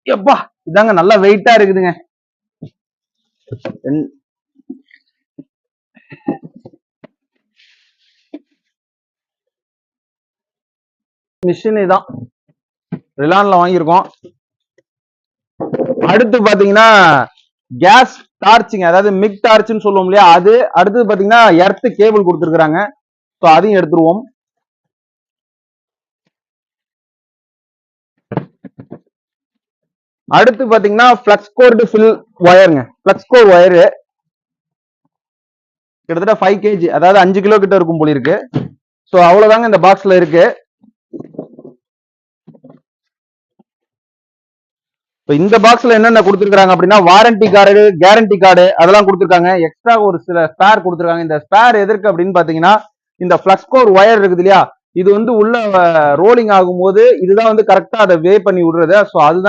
எப்பா இதாங்க நல்லா வெயிட்டா இருக்குதுங்க. மிஷின் இதான் ரிலான்ல வாங்கியிருக்கோம். அடுத்து பாத்தீங்கன்னா கேஸ் டார்ச்சுங்க, அதாவது மிக் டார்ச்னு சொல்லுவோம் இல்லையா அது. அடுத்து பாத்தீங்கன்னா எர்த் கேபிள் கொடுத்துருக்காங்க, ஸோ அதையும் எடுத்துருவோம். அடுத்து பாத்தீங்கன்னா பிளக்ஸ் கோர்டு ஃபில் ஒயருங்க, பிளக்ஸ் கோர் ஒயரு கிட்டத்தட்ட 5 kg, அதாவது 5 கிலோ கிட்ட இருக்கும் போல இருக்கு. ஸோ அவ்வளவுதாங்க இந்த பாக்ஸ்ல இருக்கு. இந்த பாக்ஸ்ல என்னென்ன கொடுத்துருக்காங்க அப்படின்னா வாரண்டி கார்டு, கேரண்டி கார்டு அதெல்லாம் கொடுத்துருக்காங்க. எக்ஸ்ட்ரா ஒரு சில ஸ்பேர் கொடுத்துருக்காங்க. இந்த ஸ்பேர் எதற்கு அப்படின்னு பாத்தீங்கன்னா இந்த பிளக்ஸ் கோர் ஒயர் இருக்குது இல்லையா, இது வந்து உள்ள ரோலிங் ஆகும்போது இதுதான் வந்து கரெக்டா அதை வே பண்ணி விடுறது. ஸோ அதுதான்